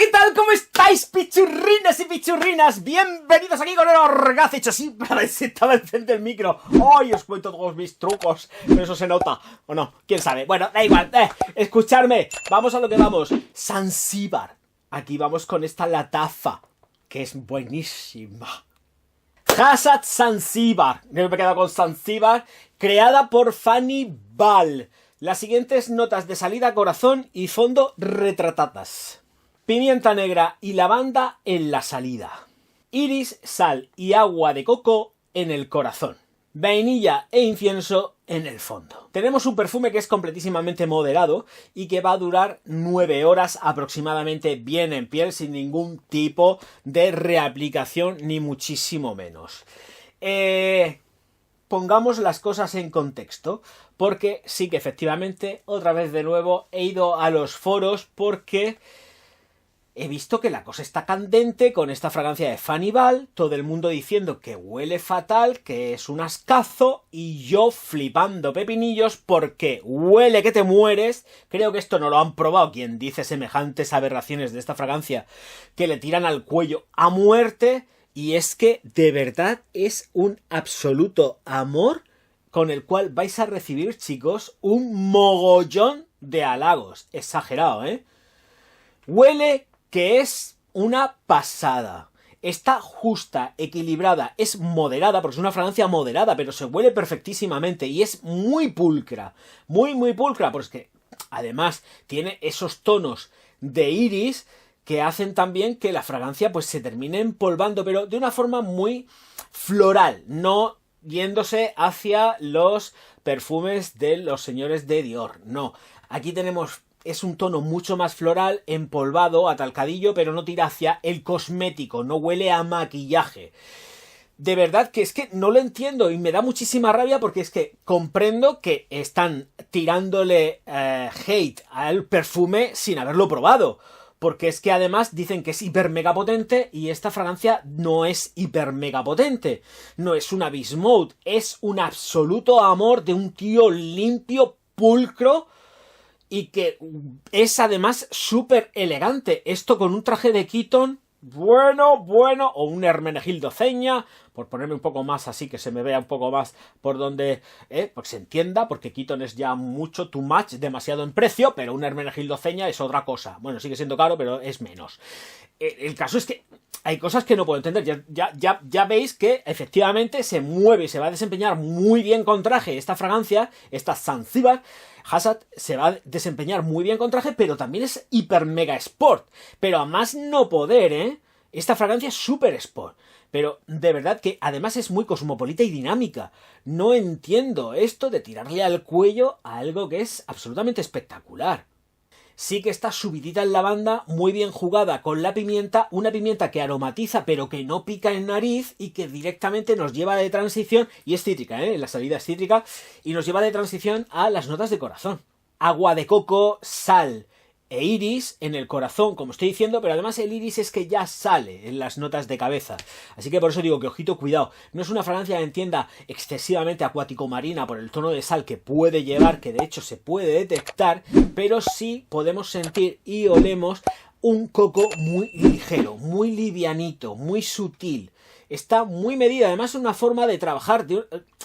¿qué tal? ¿Cómo estáis, pichurrinas y pichurrinas? Bienvenidos aquí con el Orgaz. Hecho así, para sentado enfrente del micro. Hoy os cuento todos mis trucos, pero eso se nota, ¿o no? ¿Quién sabe? Bueno, da igual, escuchadme. Vamos a lo que vamos. Zanzíbar. Aquí vamos con esta lataza, que es buenísima. Hazard Zanzíbar. Me he quedado con Zanzíbar. Creada por Fanny Ball. Las siguientes notas de salida, corazón y fondo retratadas. Pimienta negra y lavanda en la salida. Iris, sal y agua de coco en el corazón. Vainilla e incienso en el fondo. Tenemos un perfume que es completísimamente moderado y que va a durar 9 horas aproximadamente bien en piel, sin ningún tipo de reaplicación ni muchísimo menos. Pongamos las cosas en contexto, porque sí que efectivamente, otra vez de nuevo, he ido a los foros porque he visto que la cosa está candente con esta fragancia de Fanny Ball, todo el mundo diciendo que huele fatal, que es un ascazo, y yo flipando pepinillos porque huele que te mueres. Creo que esto no lo han probado quien dice semejantes aberraciones de esta fragancia, que le tiran al cuello a muerte, y es que de verdad es un absoluto amor con el cual vais a recibir, chicos, un mogollón de halagos. Exagerado, ¿eh? Huele que es una pasada. Está justa, equilibrada, es moderada, porque es una fragancia moderada, pero se huele perfectísimamente y es muy pulcra. Muy pulcra, porque además tiene esos tonos de iris que hacen también que la fragancia pues se termine empolvando, pero de una forma muy floral, no yéndose hacia los perfumes de los señores de Dior. No, aquí tenemos... Es un tono mucho más floral, empolvado, atalcadillo, pero no tira hacia el cosmético, no huele a maquillaje. De verdad que es que no lo entiendo y me da muchísima rabia porque es que comprendo que están tirándole hate al perfume sin haberlo probado. Porque es que además dicen que es hiper mega potente y esta fragancia no es hiper mega potente. No es una Beast Mode, es un absoluto amor de un tío limpio, pulcro, y que es además súper elegante. Esto con un traje de Keaton, bueno, o un Hermenegildo Ceña, por ponerme un poco más así, que se me vea un poco más por donde, pues se entienda, porque Keaton es ya mucho, too much, demasiado en precio, pero un Hermenegildo Ceña es otra cosa. Bueno, sigue siendo caro, pero es menos. El caso es que hay cosas que no puedo entender. Ya veis que efectivamente se mueve y se va a desempeñar muy bien con traje esta fragancia, esta Zanzíbar. Hazard se va a desempeñar muy bien con traje, pero también es hiper mega sport. Pero a más no poder, ¿eh? Esta fragancia es super sport. Pero de verdad que además es muy cosmopolita y dinámica. No entiendo esto de tirarle al cuello a algo que es absolutamente espectacular. Sí que está subidita en lavanda, muy bien jugada con la pimienta, una pimienta que aromatiza pero que no pica en nariz y que directamente nos lleva de transición, y es cítrica, la salida es cítrica, y nos lleva de transición a las notas de corazón. Agua de coco, sal e iris en el corazón, como estoy diciendo, pero además el iris es que ya sale en las notas de cabeza. Así que por eso digo que ojito, cuidado. No es una fragancia, entienda, excesivamente acuático-marina por el tono de sal que puede llevar, que de hecho se puede detectar, pero sí podemos sentir y olemos un coco muy ligero, muy livianito, muy sutil. Está muy medida, además es una forma de trabajar,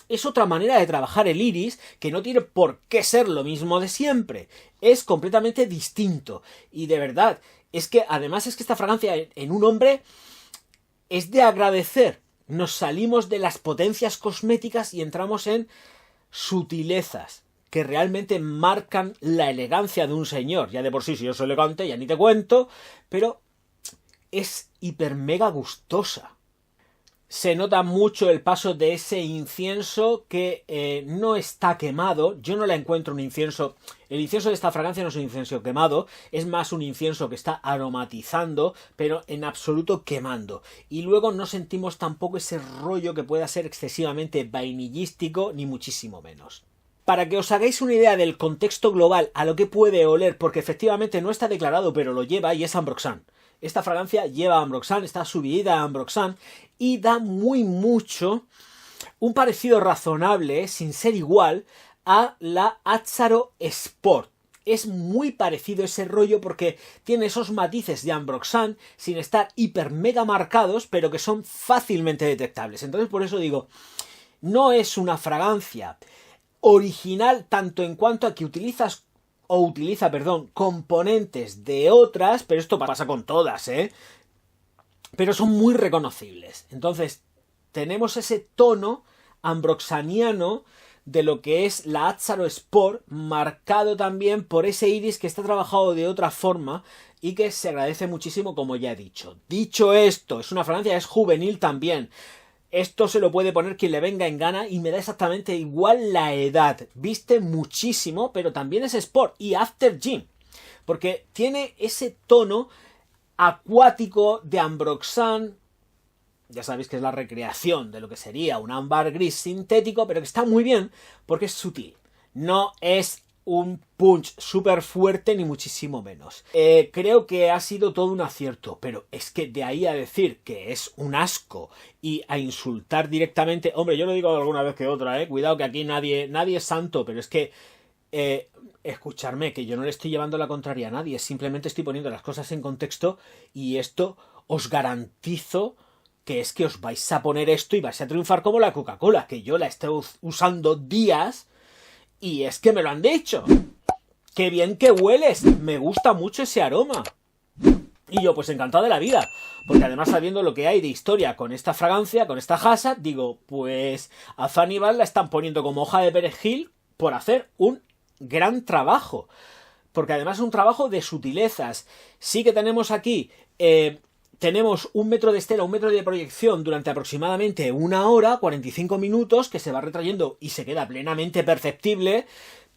es otra manera de trabajar el iris que no tiene por qué ser lo mismo de siempre, es completamente distinto y de verdad, es que además es que esta fragancia en un hombre es de agradecer. Nos salimos de las potencias cosméticas y entramos en sutilezas que realmente marcan la elegancia de un señor. Ya de por sí, si yo soy elegante, ya ni te cuento, pero es hiper mega gustosa. Se nota mucho el paso de ese incienso que no está quemado. Yo no la encuentro un incienso... El incienso de esta fragancia no es un incienso quemado, es más un incienso que está aromatizando, pero en absoluto quemando. Y luego no sentimos tampoco ese rollo que pueda ser excesivamente vainillístico, ni muchísimo menos. Para que os hagáis una idea del contexto global a lo que puede oler, porque efectivamente no está declarado, pero lo lleva, y es Ambroxan. Esta fragancia lleva Ambroxan, está subida a Ambroxan y da mucho un parecido razonable, sin ser igual, a la Azzaro Sport. es muy parecido ese rollo porque tiene esos matices de Ambroxan sin estar hiper mega marcados, pero que son fácilmente detectables. Entonces por eso digo, no es una fragancia original tanto en cuanto a que utiliza, componentes de otras, pero esto pasa con todas, pero son muy reconocibles. Entonces tenemos ese tono ambroxaniano de lo que es la Azzaro Sport, marcado también por ese iris que está trabajado de otra forma y que se agradece muchísimo, como ya he dicho. Dicho esto, es una fragancia, es juvenil también. Esto se lo puede poner quien le venga en gana y me da exactamente igual la edad. Viste muchísimo, pero también es Sport y After Gym, porque tiene ese tono acuático de Ambroxan. Ya sabéis que es la recreación de lo que sería un ámbar gris sintético, pero que está muy bien porque es sutil. No es un punch súper fuerte ni muchísimo menos. Creo que ha sido todo un acierto, pero es que de ahí a decir que es un asco y a insultar directamente... Hombre, yo lo digo alguna vez que otra, cuidado que aquí nadie es santo, pero es que... escucharme, que yo no le estoy llevando la contraria a nadie, simplemente estoy poniendo las cosas en contexto y esto os garantizo que es que os vais a poner esto y vais a triunfar como la Coca-Cola, que yo la estoy usando días y es que me lo han dicho. ¡Qué bien que hueles! Me gusta mucho ese aroma. Y yo pues encantado de la vida, porque además sabiendo lo que hay de historia con esta fragancia, con esta Hassad, digo, pues a Fanny-Val la están poniendo como hoja de perejil por hacer un gran trabajo. Porque además es un trabajo de sutilezas. Sí que tenemos aquí... tenemos 1 metro de estela, 1 metro de proyección durante aproximadamente 1 hora, 45 minutos, que se va retrayendo y se queda plenamente perceptible,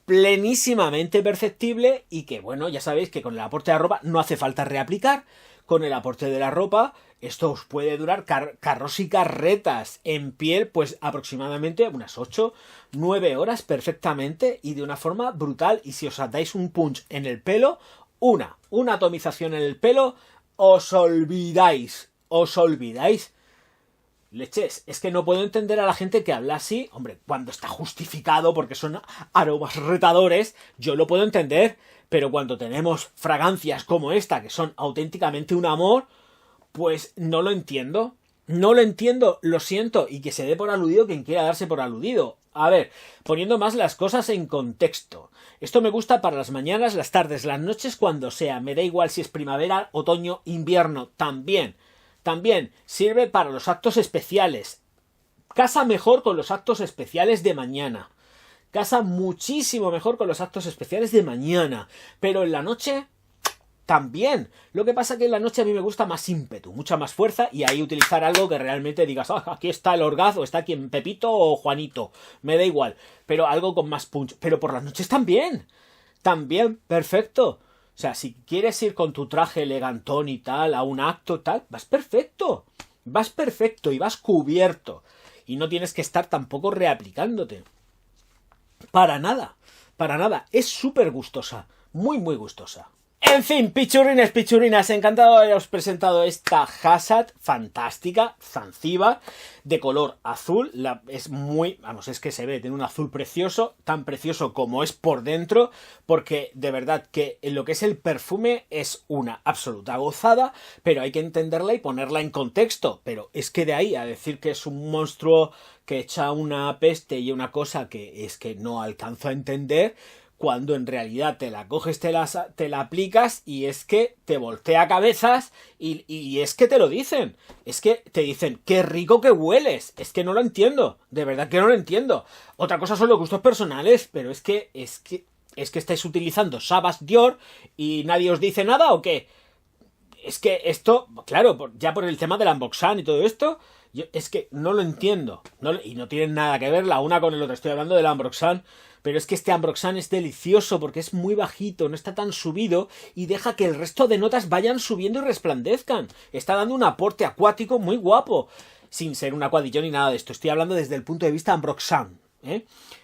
plenísimamente perceptible, y que bueno, ya sabéis que con el aporte de la ropa no hace falta reaplicar. Con el aporte de la ropa, esto os puede durar carros y carretas en piel, pues aproximadamente unas 8-9 horas perfectamente y de una forma brutal. Y si os dais un punch en el pelo, una atomización en el pelo, os olvidáis. Leches, es que no puedo entender a la gente que habla así. Hombre, cuando está justificado porque son aromas retadores, yo lo puedo entender. Pero cuando tenemos fragancias como esta, que son auténticamente un amor, pues no lo entiendo. No lo entiendo, lo siento, y que se dé por aludido quien quiera darse por aludido. A ver, poniendo más las cosas en contexto. Esto me gusta para las mañanas, las tardes, las noches, cuando sea. Me da igual si es primavera, otoño, invierno, también. También sirve para los actos especiales. Casa mejor con los actos especiales de mañana. Casa muchísimo mejor con los actos especiales de mañana. Pero en la noche... también. Lo que pasa que en la noche a mí me gusta más ímpetu, mucha más fuerza, y ahí utilizar algo que realmente digas, aquí está el orgaz, o está aquí en Pepito o Juanito, me da igual, pero algo con más punch. Pero por las noches también, perfecto. O sea, si quieres ir con tu traje elegantón y tal, a un acto tal, vas perfecto y vas cubierto. Y no tienes que estar tampoco reaplicándote. Para nada. Es súper gustosa, muy gustosa. En fin, pichurrinas, encantado de haberos presentado esta Hassad fantástica, Zanzíbar, de color azul. Es muy, es que se ve, tiene un azul precioso, tan precioso como es por dentro, porque de verdad que en lo que es el perfume es una absoluta gozada, pero hay que entenderla y ponerla en contexto. Pero es que de ahí a decir que es un monstruo que echa una peste y una cosa que es que no alcanzo a entender, cuando en realidad te la coges, te la aplicas y es que te voltea cabezas y es que te lo dicen. Es que te dicen, qué rico que hueles. Es que no lo entiendo. De verdad que no lo entiendo. Otra cosa son los gustos personales, pero es que estáis utilizando Savas Dior y nadie os dice nada, ¿o qué? Es que esto, claro, ya por el tema del Ambroxan y todo esto, es que no lo entiendo. Y no tienen nada que ver la una con el otro. Estoy hablando del Ambroxan. Pero es que este Ambroxan es delicioso porque es muy bajito, no está tan subido y deja que el resto de notas vayan subiendo y resplandezcan. Está dando un aporte acuático muy guapo, sin ser un acuadillón ni nada de esto. Estoy hablando desde el punto de vista Ambroxan,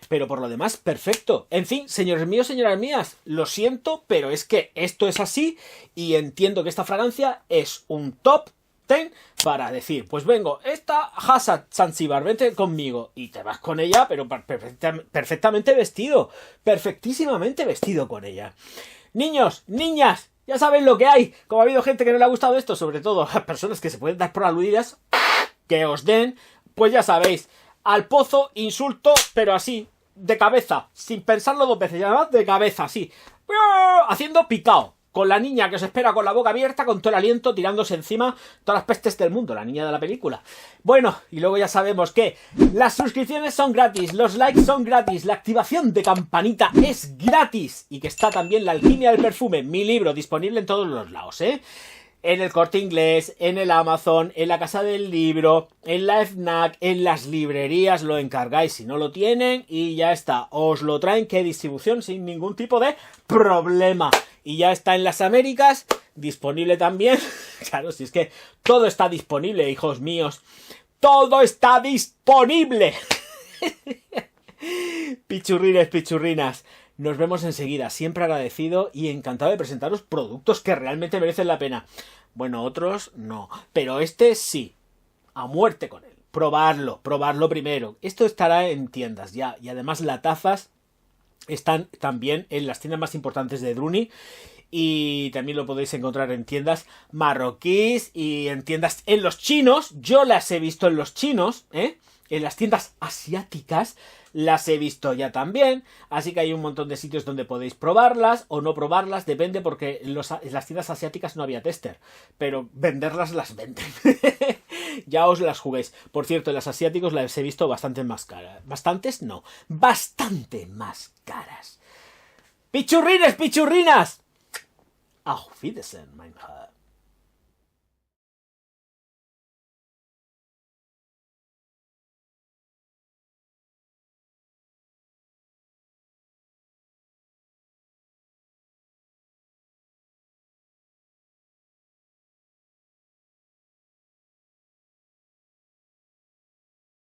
Pero por lo demás, perfecto. En fin, señores míos, señoras mías, lo siento, pero es que esto es así y entiendo que esta fragancia es un top sartén para decir, pues vengo, esta Hasa Zanzibar, vente conmigo, y te vas con ella, pero perfectamente vestido, perfectísimamente vestido con ella. Niños, niñas, ya saben lo que hay. Como ha habido gente que no le ha gustado esto, sobre todo a personas que se pueden dar por aludidas, que os den, pues ya sabéis, al pozo, insulto, pero así, de cabeza, sin pensarlo dos veces, y además de cabeza, así, haciendo picao, con la niña que os espera con la boca abierta, con todo el aliento, tirándose encima todas las pestes del mundo, la niña de la película. Bueno, y luego ya sabemos que las suscripciones son gratis, los likes son gratis, la activación de campanita es gratis, y que está también La alquimia del perfume, mi libro, disponible en todos los lados, en el Corte Inglés, en el Amazon, en la Casa del Libro, en la FNAC, en las librerías, lo encargáis si no lo tienen y ya está. Os lo traen, que distribución sin ningún tipo de problema. Y ya está en las Américas, disponible también. Claro, si es que todo está disponible, hijos míos. ¡Todo está disponible! Pichurrines, pichurrinas. Nos vemos enseguida, siempre agradecido y encantado de presentaros productos que realmente merecen la pena. Bueno, otros no, pero este sí, a muerte con él. Probarlo primero. Esto estará en tiendas ya, y además las tazas están también en las tiendas más importantes de Druni, y también lo podéis encontrar en tiendas marroquíes y en tiendas en los chinos. Yo las he visto en los chinos, en las tiendas asiáticas las he visto ya también, así que hay un montón de sitios donde podéis probarlas o no probarlas, depende, porque en las tiendas asiáticas no había tester, pero venderlas las venden. Ya os las juguéis. Por cierto, en las asiáticos las he visto bastante más caras. Bastantes no, bastante más caras. ¡Pichurrines, pichurrinas! Auf Wiedersehen, mein Herr.